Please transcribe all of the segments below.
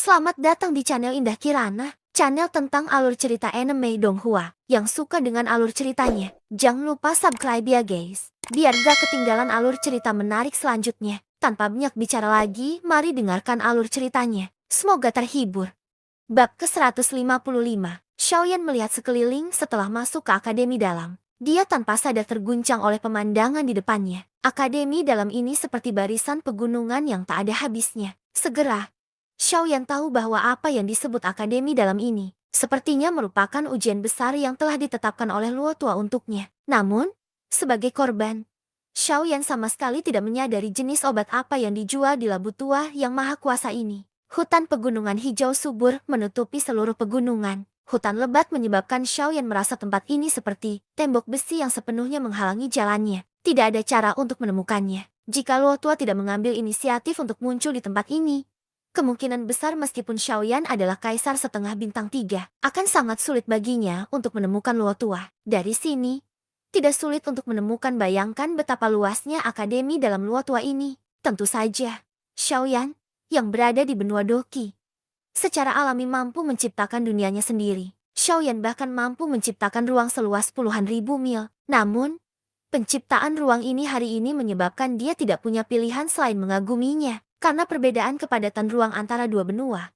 Selamat datang di channel Indah Kirana, channel tentang alur cerita anime Donghua. Yang suka dengan alur ceritanya, jangan lupa subscribe ya guys, biar gak ketinggalan alur cerita menarik selanjutnya. Tanpa banyak bicara lagi, mari dengarkan alur ceritanya. Semoga terhibur. Bab ke-155, Xiaoyan melihat sekeliling setelah masuk ke akademi dalam. Dia tanpa sadar terguncang oleh pemandangan di depannya. Akademi dalam ini seperti barisan pegunungan yang tak ada habisnya. Segera, Xiaoyan tahu bahwa apa yang disebut akademi dalam ini sepertinya merupakan ujian besar yang telah ditetapkan oleh Luo Tua untuknya. Namun, sebagai korban, Xiaoyan sama sekali tidak menyadari jenis obat apa yang dijual di labu tua yang maha kuasa ini. Hutan pegunungan hijau subur menutupi seluruh pegunungan. Hutan lebat menyebabkan Xiaoyan merasa tempat ini seperti tembok besi yang sepenuhnya menghalangi jalannya. Tidak ada cara untuk menemukannya. Jika Luo Tua tidak mengambil inisiatif untuk muncul di tempat ini, kemungkinan besar meskipun Xiaoyan adalah kaisar setengah bintang 3, akan sangat sulit baginya untuk menemukan Luo Tua. Dari sini, tidak sulit untuk menemukan, bayangkan betapa luasnya akademi dalam Luo Tua ini. Tentu saja, Xiaoyan, yang berada di benua Doqi, secara alami mampu menciptakan dunianya sendiri. Xiaoyan bahkan mampu menciptakan ruang seluas puluhan ribu mil. Namun, penciptaan ruang ini hari ini menyebabkan dia tidak punya pilihan selain mengaguminya. Karena perbedaan kepadatan ruang antara dua benua.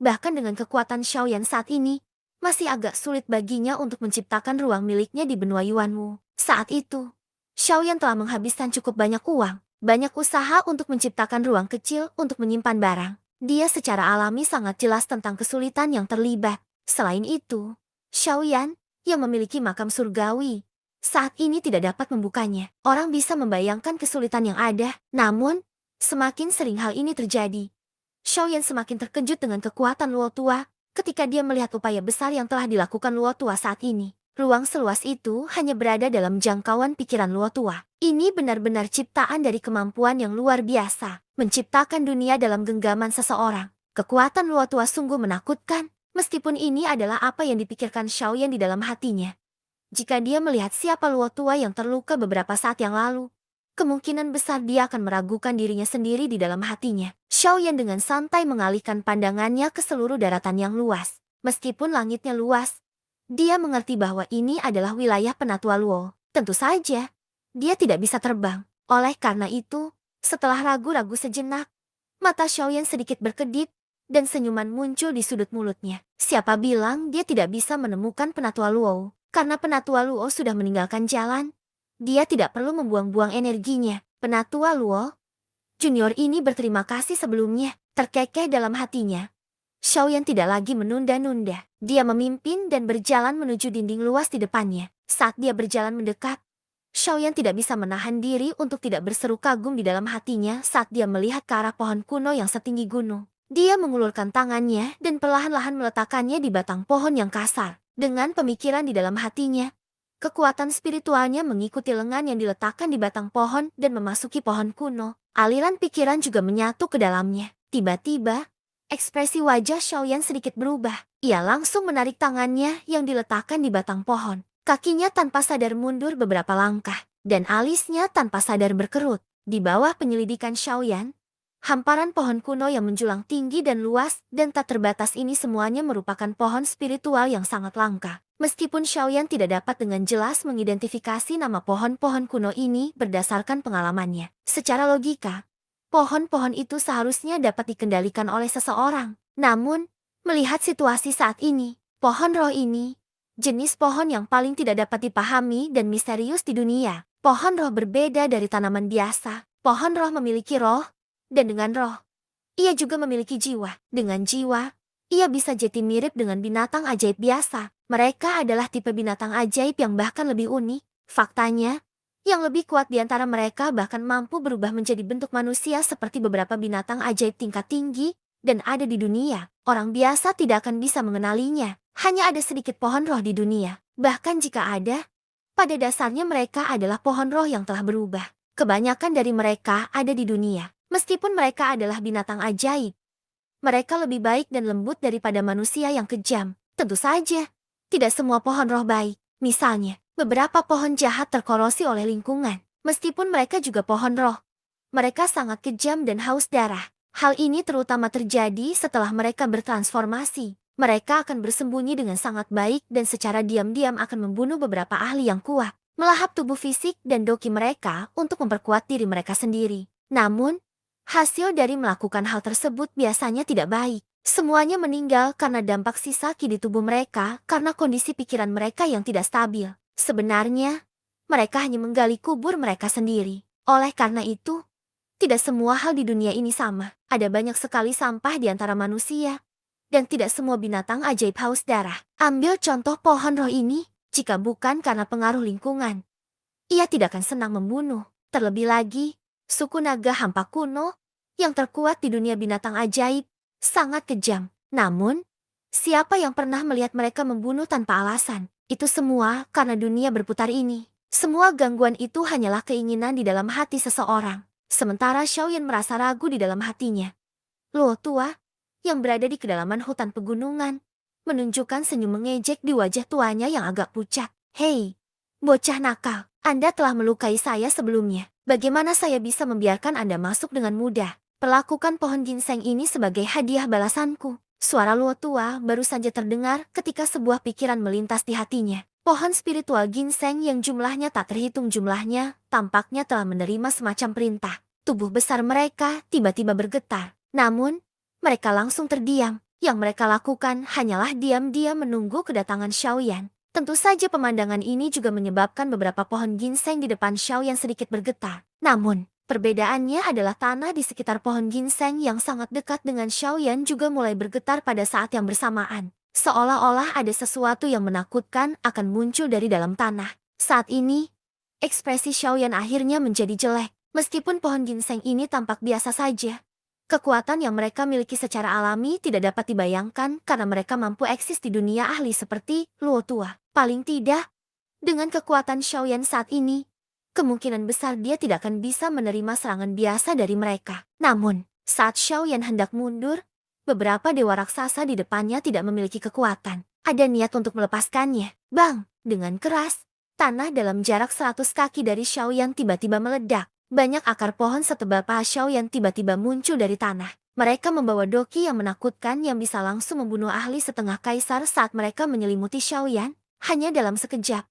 Bahkan dengan kekuatan Xiaoyan saat ini, masih agak sulit baginya untuk menciptakan ruang miliknya di benua Yuanwu. Saat itu, Xiaoyan telah menghabiskan cukup banyak uang, banyak usaha untuk menciptakan ruang kecil untuk menyimpan barang. Dia secara alami sangat jelas tentang kesulitan yang terlibat. Selain itu, Xiaoyan, yang memiliki makam surgawi, saat ini tidak dapat membukanya. Orang bisa membayangkan kesulitan yang ada, namun, semakin sering hal ini terjadi, Xiaoyan semakin terkejut dengan kekuatan Luo Tua ketika dia melihat upaya besar yang telah dilakukan Luo Tua saat ini. Ruang seluas itu hanya berada dalam jangkauan pikiran Luo Tua. Ini benar-benar ciptaan dari kemampuan yang luar biasa, menciptakan dunia dalam genggaman seseorang. Kekuatan Luo Tua sungguh menakutkan, meskipun ini adalah apa yang dipikirkan Xiaoyan di dalam hatinya. Jika dia melihat siapa Luo Tua yang terluka beberapa saat yang lalu, kemungkinan besar dia akan meragukan dirinya sendiri di dalam hatinya. Xiaoyan dengan santai mengalihkan pandangannya ke seluruh daratan yang luas. Meskipun langitnya luas, dia mengerti bahwa ini adalah wilayah Penatua Luo. Tentu saja, dia tidak bisa terbang. Oleh karena itu, setelah ragu-ragu sejenak, mata Xiaoyan sedikit berkedip, dan senyuman muncul di sudut mulutnya. Siapa bilang dia tidak bisa menemukan Penatua Luo? Karena Penatua Luo sudah meninggalkan jalan, dia tidak perlu membuang-buang energinya. Penatua Luo Junior ini berterima kasih sebelumnya, terkekeh dalam hatinya. Xiaoyan tidak lagi menunda-nunda. Dia memimpin dan berjalan menuju dinding luas di depannya. Saat dia berjalan mendekat, Xiaoyan tidak bisa menahan diri untuk tidak berseru kagum di dalam hatinya saat dia melihat ke arah pohon kuno yang setinggi gunung. Dia mengulurkan tangannya dan perlahan-lahan meletakkannya di batang pohon yang kasar. Dengan pemikiran di dalam hatinya, kekuatan spiritualnya mengikuti lengan yang diletakkan di batang pohon dan memasuki pohon kuno. Aliran pikiran juga menyatu ke dalamnya. Tiba-tiba, ekspresi wajah Xiaoyan sedikit berubah. Ia langsung menarik tangannya yang diletakkan di batang pohon. Kakinya tanpa sadar mundur beberapa langkah, dan alisnya tanpa sadar berkerut. Di bawah penyelidikan Xiaoyan, hamparan pohon kuno yang menjulang tinggi dan luas dan tak terbatas ini semuanya merupakan pohon spiritual yang sangat langka. Meskipun Xiaoyan tidak dapat dengan jelas mengidentifikasi nama pohon-pohon kuno ini berdasarkan pengalamannya. Secara logika, pohon-pohon itu seharusnya dapat dikendalikan oleh seseorang. Namun, melihat situasi saat ini, pohon roh ini, jenis pohon yang paling tidak dapat dipahami dan misterius di dunia. Pohon roh berbeda dari tanaman biasa. Pohon roh memiliki roh, dan dengan roh, ia juga memiliki jiwa. Dengan jiwa, ia bisa jadi mirip dengan binatang ajaib biasa. Mereka adalah tipe binatang ajaib yang bahkan lebih unik. Faktanya, yang lebih kuat di antara mereka bahkan mampu berubah menjadi bentuk manusia seperti beberapa binatang ajaib tingkat tinggi dan ada di dunia. Orang biasa tidak akan bisa mengenalinya. Hanya ada sedikit pohon roh di dunia. Bahkan jika ada, pada dasarnya mereka adalah pohon roh yang telah berubah. Kebanyakan dari mereka ada di dunia. Meskipun mereka adalah binatang ajaib, mereka lebih baik dan lembut daripada manusia yang kejam. Tentu saja, tidak semua pohon roh baik. Misalnya, beberapa pohon jahat terkorosi oleh lingkungan. Meskipun mereka juga pohon roh, mereka sangat kejam dan haus darah. Hal ini terutama terjadi setelah mereka bertransformasi. Mereka akan bersembunyi dengan sangat baik dan secara diam-diam akan membunuh beberapa ahli yang kuat, melahap tubuh fisik dan doki mereka untuk memperkuat diri mereka sendiri. Namun, hasil dari melakukan hal tersebut biasanya tidak baik. Semuanya meninggal karena dampak sisa ki di tubuh mereka karena kondisi pikiran mereka yang tidak stabil. Sebenarnya, mereka hanya menggali kubur mereka sendiri. Oleh karena itu, tidak semua hal di dunia ini sama. Ada banyak sekali sampah di antara manusia. Dan tidak semua binatang ajaib haus darah. Ambil contoh pohon roh ini. Jika bukan karena pengaruh lingkungan, ia tidak akan senang membunuh. Terlebih lagi, suku naga hampa kuno yang terkuat di dunia binatang ajaib sangat kejam. Namun, siapa yang pernah melihat mereka membunuh tanpa alasan? Itu semua karena dunia berputar ini. Semua gangguan itu hanyalah keinginan di dalam hati seseorang. Sementara Xiaoyan merasa ragu di dalam hatinya. Luo tua, yang berada di kedalaman hutan pegunungan, menunjukkan senyum mengejek di wajah tuanya yang agak pucat. Hei, bocah nakal, Anda telah melukai saya sebelumnya. Bagaimana saya bisa membiarkan Anda masuk dengan mudah? Perlakukan pohon ginseng ini sebagai hadiah balasanku. Suara Luo tua baru saja terdengar ketika sebuah pikiran melintas di hatinya. Pohon spiritual ginseng yang jumlahnya tak terhitung jumlahnya, tampaknya telah menerima semacam perintah. Tubuh besar mereka tiba-tiba bergetar. Namun, mereka langsung terdiam. Yang mereka lakukan hanyalah diam-diam menunggu kedatangan Xiaoyan. Tentu saja pemandangan ini juga menyebabkan beberapa pohon ginseng di depan Xiaoyan sedikit bergetar. Namun, perbedaannya adalah tanah di sekitar pohon ginseng yang sangat dekat dengan Xiaoyan juga mulai bergetar pada saat yang bersamaan. Seolah-olah ada sesuatu yang menakutkan akan muncul dari dalam tanah. Saat ini, ekspresi Xiaoyan akhirnya menjadi jelek. Meskipun pohon ginseng ini tampak biasa saja, kekuatan yang mereka miliki secara alami tidak dapat dibayangkan karena mereka mampu eksis di dunia ahli seperti Luo tua. Paling tidak, dengan kekuatan Xiaoyan saat ini, kemungkinan besar dia tidak akan bisa menerima serangan biasa dari mereka. Namun, saat Xiaoyan hendak mundur, beberapa dewa raksasa di depannya tidak memiliki kekuatan. Ada niat untuk melepaskannya. Bang! Dengan keras, tanah dalam jarak 100 kaki dari Xiaoyan tiba-tiba meledak. Banyak akar pohon setebal paha Xiaoyan tiba-tiba muncul dari tanah. Mereka membawa doki yang menakutkan yang bisa langsung membunuh ahli setengah kaisar saat mereka menyelimuti Xiaoyan. Hanya dalam sekejap,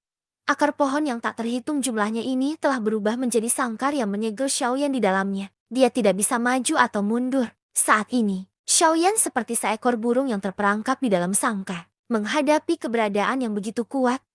akar pohon yang tak terhitung jumlahnya ini telah berubah menjadi sangkar yang menyegel Xiaoyan di dalamnya. Dia tidak bisa maju atau mundur. Saat ini, Xiaoyan seperti seekor burung yang terperangkap di dalam sangkar. Menghadapi keberadaan yang begitu kuat,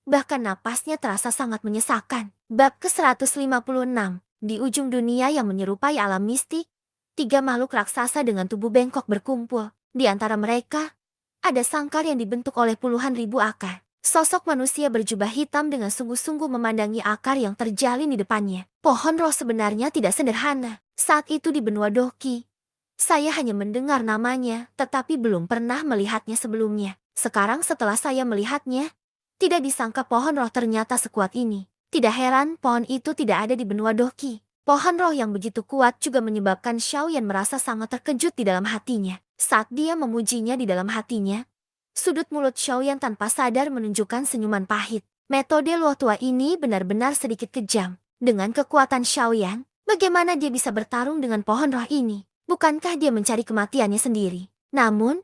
bahkan napasnya terasa sangat menyesakan. Bab ke-156. Di ujung dunia yang menyerupai alam mistik, 3 makhluk raksasa dengan tubuh bengkok berkumpul. Di antara mereka, ada sangkar yang dibentuk oleh puluhan ribu akar. Sosok manusia berjubah hitam dengan sungguh-sungguh memandangi akar yang terjalin di depannya. Pohon roh sebenarnya tidak sederhana. Saat itu di benua Doki, saya hanya mendengar namanya, tetapi belum pernah melihatnya sebelumnya. Sekarang setelah saya melihatnya, tidak disangka pohon roh ternyata sekuat ini. Tidak heran pohon itu tidak ada di benua Doki. Pohon roh yang begitu kuat juga menyebabkan Xiaoyan merasa sangat terkejut di dalam hatinya. Saat dia memujinya di dalam hatinya, sudut mulut Xiaoyan tanpa sadar menunjukkan senyuman pahit. Metode Luo tua ini benar-benar sedikit kejam. Dengan kekuatan Xiaoyan, bagaimana dia bisa bertarung dengan pohon roh ini? Bukankah dia mencari kematiannya sendiri? Namun,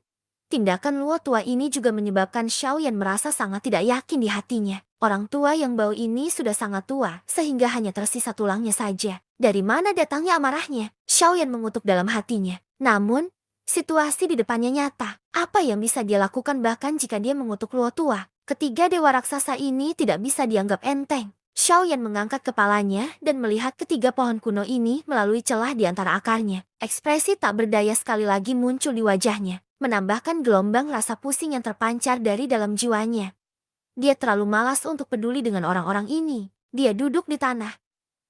tindakan Luo tua ini juga menyebabkan Xiaoyan merasa sangat tidak yakin di hatinya. Orang tua yang bau ini sudah sangat tua, sehingga hanya tersisa tulangnya saja. Dari mana datangnya amarahnya? Xiaoyan mengutuk dalam hatinya. Namun, situasi di depannya nyata. Apa yang bisa dia lakukan bahkan jika dia mengutuk Luo tua? Ketiga dewa raksasa ini tidak bisa dianggap enteng. Xiaoyan mengangkat kepalanya dan melihat ketiga pohon kuno ini melalui celah di antara akarnya. Ekspresi tak berdaya sekali lagi muncul di wajahnya, menambahkan gelombang rasa pusing yang terpancar dari dalam jiwanya. Dia terlalu malas untuk peduli dengan orang-orang ini. Dia duduk di tanah,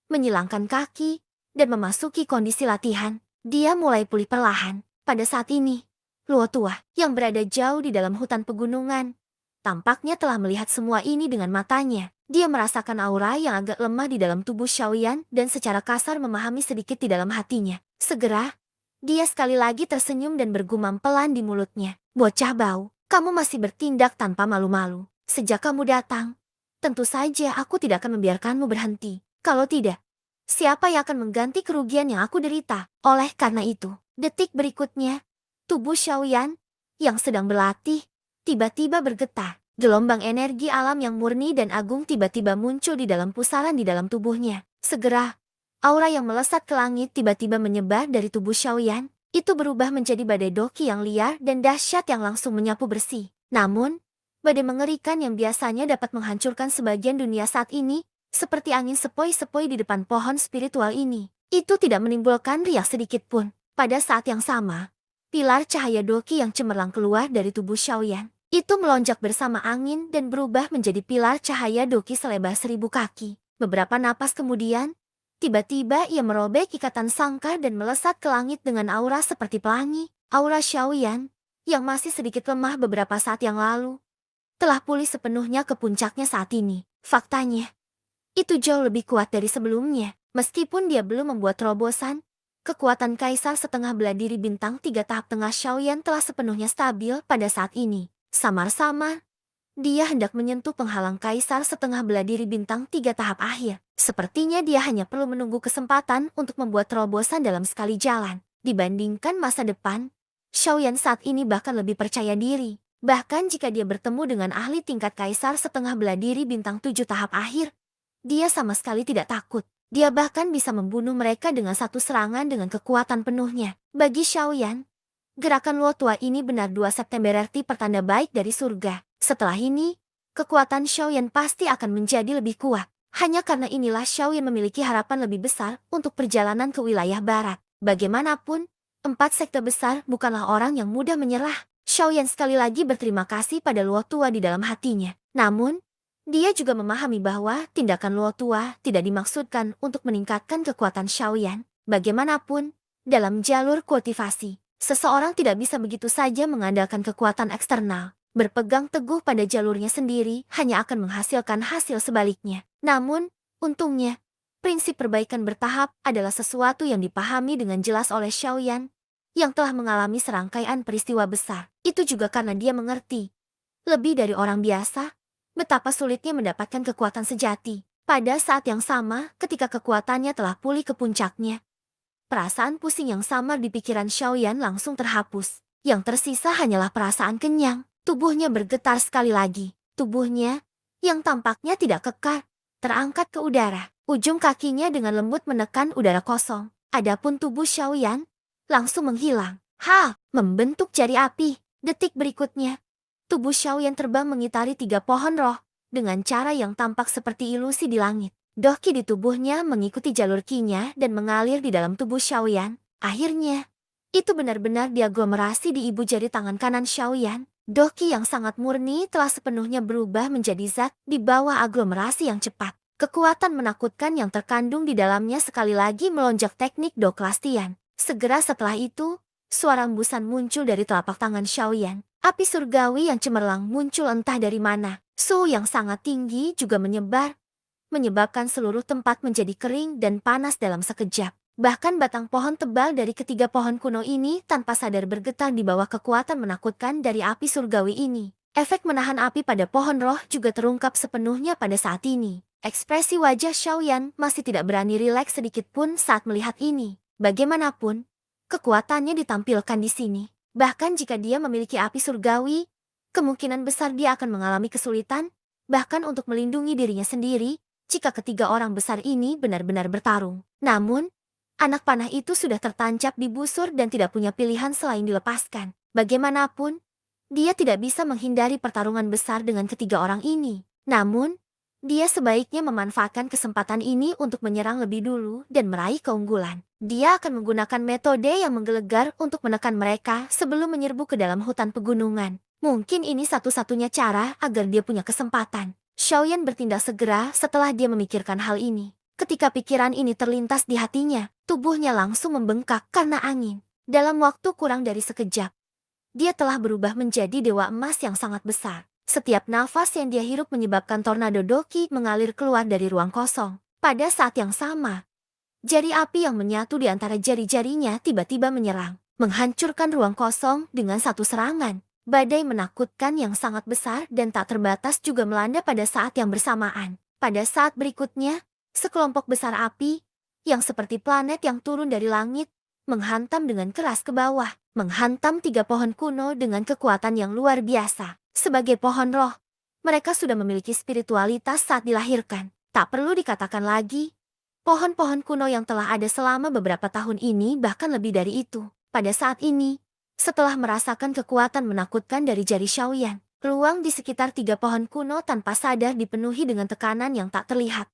menyilangkan kaki, dan memasuki kondisi latihan. Dia mulai pulih perlahan. Pada saat ini, Luo tua yang berada jauh di dalam hutan pegunungan, tampaknya telah melihat semua ini dengan matanya. Dia merasakan aura yang agak lemah di dalam tubuh Xiaoyan dan secara kasar memahami sedikit di dalam hatinya. Segera, dia sekali lagi tersenyum dan bergumam pelan di mulutnya. Bocah bau, kamu masih bertindak tanpa malu-malu. Sejak kamu datang, tentu saja aku tidak akan membiarkanmu berhenti. Kalau tidak, siapa yang akan mengganti kerugian yang aku derita? Oleh karena itu, Detik berikutnya, tubuh Xiaoyan yang sedang berlatih tiba-tiba bergetar. Gelombang energi alam yang murni dan agung tiba-tiba muncul di dalam pusaran di dalam tubuhnya. Segera, aura yang melesat ke langit tiba-tiba menyebar dari tubuh Xiaoyan. Itu berubah menjadi badai doki yang liar dan dahsyat yang langsung menyapu bersih. Namun, badai mengerikan yang biasanya dapat menghancurkan sebagian dunia saat ini, seperti angin sepoi-sepoi di depan pohon spiritual ini, itu tidak menimbulkan riak sedikit pun. Pada saat yang sama, pilar cahaya doki yang cemerlang keluar dari tubuh Xiaoyan. Itu melonjak bersama angin dan berubah menjadi pilar cahaya doki selebar 1000 kaki. Beberapa napas kemudian, tiba-tiba ia merobek ikatan sangkar dan melesat ke langit dengan aura seperti pelangi. Aura Xiaoyan, yang masih sedikit lemah beberapa saat yang lalu, telah pulih sepenuhnya ke puncaknya saat ini. Faktanya, itu jauh lebih kuat dari sebelumnya. Meskipun dia belum membuat terobosan, kekuatan Kaisar setengah bela diri bintang 3 tahap tengah Xiaoyan telah sepenuhnya stabil pada saat ini. Samar-samar, dia hendak menyentuh penghalang Kaisar setengah bela diri bintang 3 tahap akhir. Sepertinya dia hanya perlu menunggu kesempatan untuk membuat terobosan dalam sekali jalan. Dibandingkan masa depan, Xiaoyan saat ini bahkan lebih percaya diri. Bahkan jika dia bertemu dengan ahli tingkat Kaisar setengah bela diri bintang 7 tahap akhir, dia sama sekali tidak takut. Dia bahkan bisa membunuh mereka dengan satu serangan dengan kekuatan penuhnya. Bagi Xiaoyan, gerakan Luo Tua ini benar 2 September arti pertanda baik dari surga. Setelah ini, kekuatan Xiaoyan pasti akan menjadi lebih kuat. Hanya karena inilah Xiaoyan memiliki harapan lebih besar untuk perjalanan ke wilayah barat. Bagaimanapun, 4 sekte besar bukanlah orang yang mudah menyerah. Xiaoyan sekali lagi berterima kasih pada Luo Tua di dalam hatinya. Namun, dia juga memahami bahwa tindakan Luo Tua tidak dimaksudkan untuk meningkatkan kekuatan Xiaoyan. Bagaimanapun, dalam jalur kultivasi, seseorang tidak bisa begitu saja mengandalkan kekuatan eksternal. Berpegang teguh pada jalurnya sendiri hanya akan menghasilkan hasil sebaliknya. Namun, untungnya, prinsip perbaikan bertahap adalah sesuatu yang dipahami dengan jelas oleh Xiaoyan, yang telah mengalami serangkaian peristiwa besar. Itu juga karena dia mengerti, lebih dari orang biasa, betapa sulitnya mendapatkan kekuatan sejati. Pada saat yang sama, ketika kekuatannya telah pulih ke puncaknya, perasaan pusing yang samar di pikiran Xiaoyan langsung terhapus. Yang tersisa hanyalah perasaan kenyang. Tubuhnya bergetar sekali lagi. Tubuhnya, yang tampaknya tidak kekar, terangkat ke udara. Ujung kakinya dengan lembut menekan udara kosong. Adapun tubuh Xiaoyan langsung menghilang. Membentuk jari api. Detik berikutnya, tubuh Xiaoyan terbang mengitari 3 pohon roh dengan cara yang tampak seperti ilusi di langit. Doki di tubuhnya mengikuti jalur Qi-nya dan mengalir di dalam tubuh Xiaoyan. Akhirnya, itu benar-benar diaglomerasi di ibu jari tangan kanan Xiaoyan. Doki yang sangat murni telah sepenuhnya berubah menjadi zat di bawah aglomerasi yang cepat. Kekuatan menakutkan yang terkandung di dalamnya sekali lagi melonjak teknik Doklastian. Segera setelah itu, suara embusan muncul dari telapak tangan Xiaoyan. Api surgawi yang cemerlang muncul entah dari mana. Suhu yang sangat tinggi juga menyebar, menyebabkan seluruh tempat menjadi kering dan panas dalam sekejap. Bahkan batang pohon tebal dari ketiga pohon kuno ini tanpa sadar bergetar di bawah kekuatan menakutkan dari api surgawi ini. Efek menahan api pada pohon roh juga terungkap sepenuhnya pada saat ini. Ekspresi wajah Xiaoyan masih tidak berani rileks sedikit pun saat melihat ini. Bagaimanapun, kekuatannya ditampilkan di sini. Bahkan jika dia memiliki api surgawi, kemungkinan besar dia akan mengalami kesulitan, bahkan untuk melindungi dirinya sendiri, jika ketiga orang besar ini benar-benar bertarung. Namun, anak panah itu sudah tertancap di busur dan tidak punya pilihan selain dilepaskan. Bagaimanapun, dia tidak bisa menghindari pertarungan besar dengan ketiga orang ini. Namun, dia sebaiknya memanfaatkan kesempatan ini untuk menyerang lebih dulu dan meraih keunggulan. Dia akan menggunakan metode yang menggelegar untuk menekan mereka sebelum menyerbu ke dalam hutan pegunungan. Mungkin ini satu-satunya cara agar dia punya kesempatan. Xiaoyan bertindak segera setelah dia memikirkan hal ini. Ketika pikiran ini terlintas di hatinya, tubuhnya langsung membengkak karena angin. Dalam waktu kurang dari sekejap, dia telah berubah menjadi dewa emas yang sangat besar. Setiap nafas yang dia hirup menyebabkan tornado doki mengalir keluar dari ruang kosong. Pada saat yang sama, jari api yang menyatu di antara jari-jarinya tiba-tiba menyerang, menghancurkan ruang kosong dengan satu serangan. Badai menakutkan yang sangat besar dan tak terbatas juga melanda pada saat yang bersamaan. Pada saat berikutnya, sekelompok besar api, yang seperti planet yang turun dari langit, menghantam dengan keras ke bawah, menghantam 3 pohon kuno dengan kekuatan yang luar biasa. Sebagai pohon roh, mereka sudah memiliki spiritualitas saat dilahirkan. Tak perlu dikatakan lagi, pohon-pohon kuno yang telah ada selama beberapa tahun ini bahkan lebih dari itu. Pada saat ini, setelah merasakan kekuatan menakutkan dari jari Xiaoyan, ruang di sekitar 3 pohon kuno tanpa sadar dipenuhi dengan tekanan yang tak terlihat.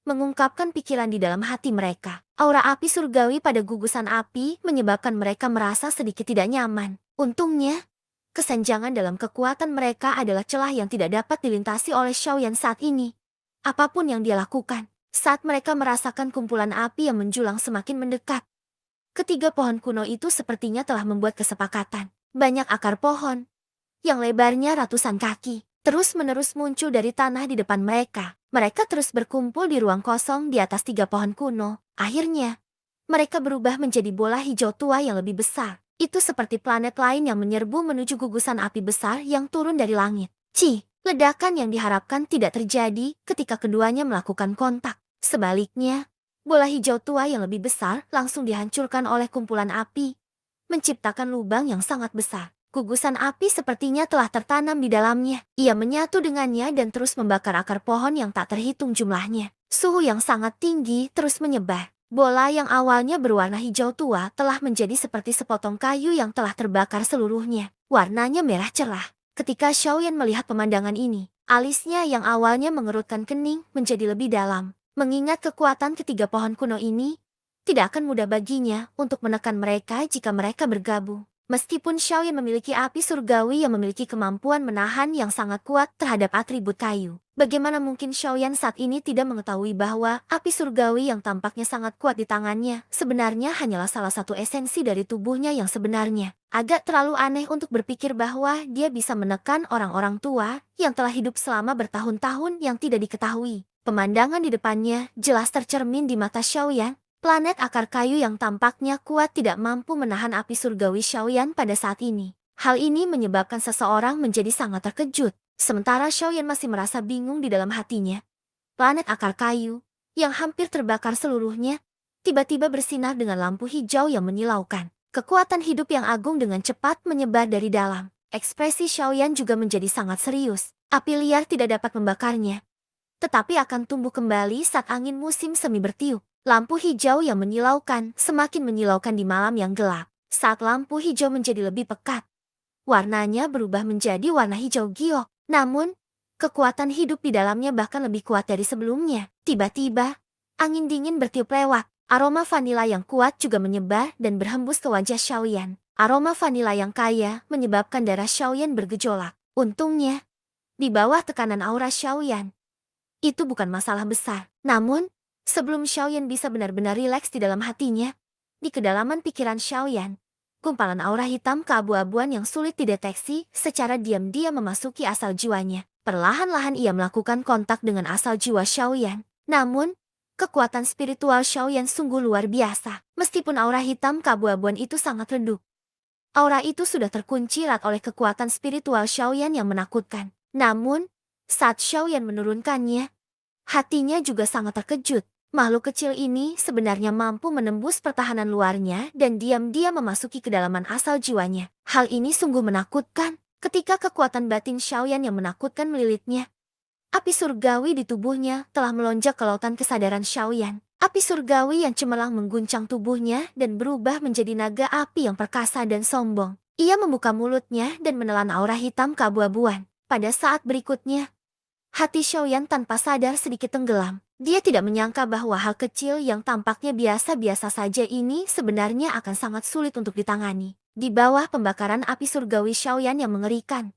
Mengungkapkan pikiran di dalam hati mereka. Aura api surgawi pada gugusan api menyebabkan mereka merasa sedikit tidak nyaman. Untungnya, kesenjangan dalam kekuatan mereka adalah celah yang tidak dapat dilintasi oleh Xiaoyan saat ini. Apapun yang dia lakukan, saat mereka merasakan kumpulan api yang menjulang semakin mendekat. Ketiga pohon kuno itu sepertinya telah membuat kesepakatan. Banyak akar pohon, yang lebarnya ratusan kaki, terus-menerus muncul dari tanah di depan mereka. Mereka terus berkumpul di ruang kosong di atas 3 pohon kuno. Akhirnya, mereka berubah menjadi bola hijau tua yang lebih besar. Itu seperti planet lain yang menyerbu menuju gugusan api besar yang turun dari langit. Ledakan yang diharapkan tidak terjadi ketika keduanya melakukan kontak. Sebaliknya, bola hijau tua yang lebih besar langsung dihancurkan oleh kumpulan api, menciptakan lubang yang sangat besar. Gugusan api sepertinya telah tertanam di dalamnya. Ia menyatu dengannya dan terus membakar akar pohon yang tak terhitung jumlahnya. Suhu yang sangat tinggi terus menyebar. Bola yang awalnya berwarna hijau tua telah menjadi seperti sepotong kayu yang telah terbakar seluruhnya. Warnanya merah cerah. Ketika Xiaoyan melihat pemandangan ini, alisnya yang awalnya mengerutkan kening menjadi lebih dalam. Mengingat kekuatan ketiga pohon kuno ini, tidak akan mudah baginya untuk menekan mereka jika mereka bergabung. Meskipun Xiaoyan memiliki api surgawi yang memiliki kemampuan menahan yang sangat kuat terhadap atribut kayu, bagaimana mungkin Xiaoyan saat ini tidak mengetahui bahwa api surgawi yang tampaknya sangat kuat di tangannya sebenarnya hanyalah salah satu esensi dari tubuhnya yang sebenarnya. Agak terlalu aneh untuk berpikir bahwa dia bisa menekan orang-orang tua yang telah hidup selama bertahun-tahun yang tidak diketahui. Pemandangan di depannya jelas tercermin di mata Xiaoyan. Planet akar kayu yang tampaknya kuat tidak mampu menahan api surgawi Xiaoyan pada saat ini. Hal ini menyebabkan seseorang menjadi sangat terkejut. Sementara Xiaoyan masih merasa bingung di dalam hatinya. Planet akar kayu, yang hampir terbakar seluruhnya, tiba-tiba bersinar dengan lampu hijau yang menyilaukan. Kekuatan hidup yang agung dengan cepat menyebar dari dalam. Ekspresi Xiaoyan juga menjadi sangat serius. Api liar tidak dapat membakarnya, tetapi akan tumbuh kembali saat angin musim semi bertiup. Lampu hijau yang menyilaukan semakin menyilaukan di malam yang gelap. Saat lampu hijau menjadi lebih pekat, warnanya berubah menjadi warna hijau giok. Namun, kekuatan hidup di dalamnya bahkan lebih kuat dari sebelumnya. Tiba-tiba, angin dingin bertiup lewat. Aroma vanila yang kuat juga menyebar dan berhembus ke wajah Xiaoyan. Aroma vanila yang kaya menyebabkan darah Xiaoyan bergejolak. Untungnya, di bawah tekanan aura Xiaoyan, itu bukan masalah besar. Namun, sebelum Xiaoyan bisa benar-benar rileks di dalam hatinya, di kedalaman pikiran Xiaoyan, gumpalan aura hitam keabu-abuan yang sulit dideteksi secara diam-diam memasuki asal jiwanya. Perlahan-lahan ia melakukan kontak dengan asal jiwa Xiaoyan. Namun, kekuatan spiritual Xiaoyan sungguh luar biasa. Meskipun aura hitam keabu-abuan itu sangat redup, aura itu sudah terkunci erat oleh kekuatan spiritual Xiaoyan yang menakutkan. Namun, saat Xiaoyan menurunkannya, hatinya juga sangat terkejut. Makhluk kecil ini sebenarnya mampu menembus pertahanan luarnya dan diam-diam memasuki kedalaman asal jiwanya. Hal ini sungguh menakutkan. Ketika kekuatan batin Xiaoyan yang menakutkan melilitnya, api surgawi di tubuhnya telah melonjak ke lautan kesadaran Xiaoyan. Api surgawi yang cemerlang mengguncang tubuhnya dan berubah menjadi naga api yang perkasa dan sombong. Ia membuka mulutnya dan menelan aura hitam keabu-abuan. Pada saat berikutnya, hati Xiaoyan tanpa sadar sedikit tenggelam. Dia tidak menyangka bahwa hal kecil yang tampaknya biasa-biasa saja ini sebenarnya akan sangat sulit untuk ditangani. Di bawah pembakaran api surgawi Xiaoyan yang mengerikan,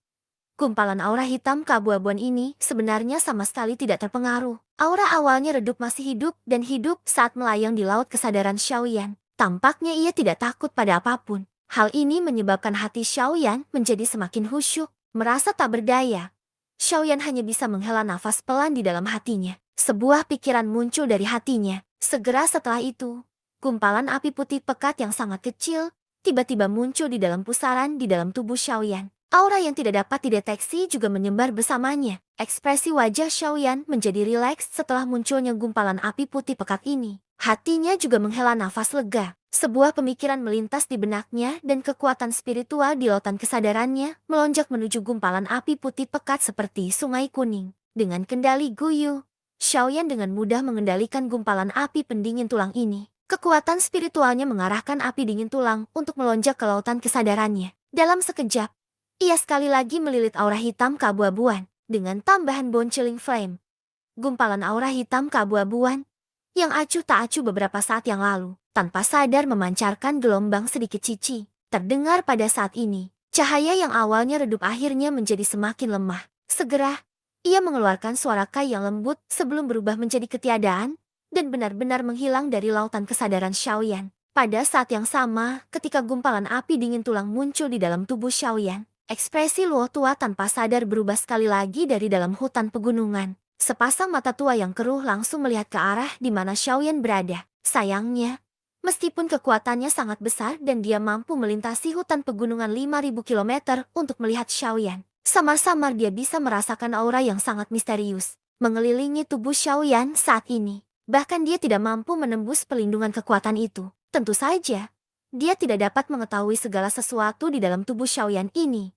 gumpalan aura hitam keabu-abuan ini sebenarnya sama sekali tidak terpengaruh. Aura awalnya redup masih hidup dan hidup saat melayang di laut kesadaran Xiaoyan. Tampaknya ia tidak takut pada apapun. Hal ini menyebabkan hati Xiaoyan menjadi semakin khusyuk, merasa tak berdaya. Xiaoyan hanya bisa menghela nafas pelan di dalam hatinya. Sebuah pikiran muncul dari hatinya. Segera setelah itu, gumpalan api putih pekat yang sangat kecil tiba-tiba muncul di dalam pusaran di dalam tubuh Xiaoyan. Aura yang tidak dapat dideteksi juga menyebar bersamanya. Ekspresi wajah Xiaoyan menjadi rileks setelah munculnya gumpalan api putih pekat ini. Hatinya juga menghela nafas lega. Sebuah pemikiran melintas di benaknya dan kekuatan spiritual di lautan kesadarannya melonjak menuju gumpalan api putih pekat seperti sungai kuning. Dengan kendali Guyu, Xiaoyan dengan mudah mengendalikan gumpalan api pendingin tulang ini. Kekuatan spiritualnya mengarahkan api dingin tulang untuk melonjak ke lautan kesadarannya. Dalam sekejap, ia sekali lagi melilit aura hitam keabu-abuan dengan tambahan bone chilling flame. Gumpalan aura hitam keabu-abuan yang acuh tak acuh beberapa saat yang lalu, tanpa sadar memancarkan gelombang sedikit cici. Terdengar pada saat ini, cahaya yang awalnya redup akhirnya menjadi semakin lemah. Segera, ia mengeluarkan suara kai yang lembut sebelum berubah menjadi ketiadaan dan benar-benar menghilang dari lautan kesadaran Xiaoyan. Pada saat yang sama, ketika gumpalan api dingin tulang muncul di dalam tubuh Xiaoyan, ekspresi Luo tua tanpa sadar berubah sekali lagi dari dalam hutan pegunungan. Sepasang mata tua yang keruh langsung melihat ke arah di mana Xiaoyan berada. Sayangnya, meskipun kekuatannya sangat besar dan dia mampu melintasi hutan pegunungan 5.000 kilometer untuk melihat Xiaoyan, samar-samar dia bisa merasakan aura yang sangat misterius mengelilingi tubuh Xiaoyan saat ini. Bahkan dia tidak mampu menembus pelindungan kekuatan itu. Tentu saja, dia tidak dapat mengetahui segala sesuatu di dalam tubuh Xiaoyan ini.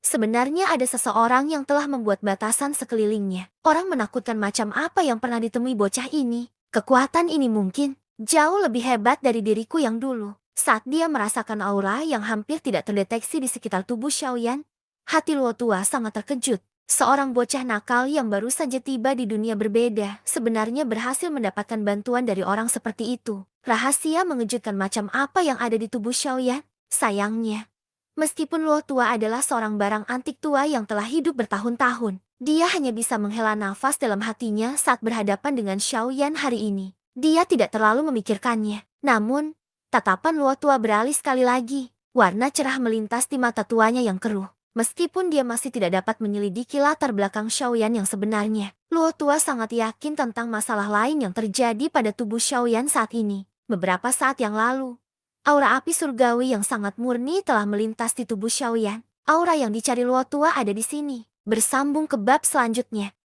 Sebenarnya ada seseorang yang telah membuat batasan sekelilingnya. Orang menakutkan macam apa yang pernah ditemui bocah ini? Kekuatan ini mungkin jauh lebih hebat dari diriku yang dulu. Saat dia merasakan aura yang hampir tidak terdeteksi di sekitar tubuh Xiaoyan, hati Luo tua sangat terkejut. Seorang bocah nakal yang baru saja tiba di dunia berbeda sebenarnya berhasil mendapatkan bantuan dari orang seperti itu. Rahasia mengejutkan macam apa yang ada di tubuh Xiaoyan? Sayangnya, meskipun Luo tua adalah seorang barang antik tua yang telah hidup bertahun-tahun, dia hanya bisa menghela nafas dalam hatinya saat berhadapan dengan Xiaoyan hari ini. Dia tidak terlalu memikirkannya. Namun, tatapan Luo tua beralih sekali lagi. Warna cerah melintas di mata tuanya yang keruh. Meskipun dia masih tidak dapat menyelidiki latar belakang Xiaoyan yang sebenarnya, Luo tua sangat yakin tentang masalah lain yang terjadi pada tubuh Xiaoyan saat ini. Beberapa saat yang lalu, aura api surgawi yang sangat murni telah melintas di tubuh Xiaoyan. Aura yang dicari Luo tua ada di sini. Bersambung ke bab selanjutnya.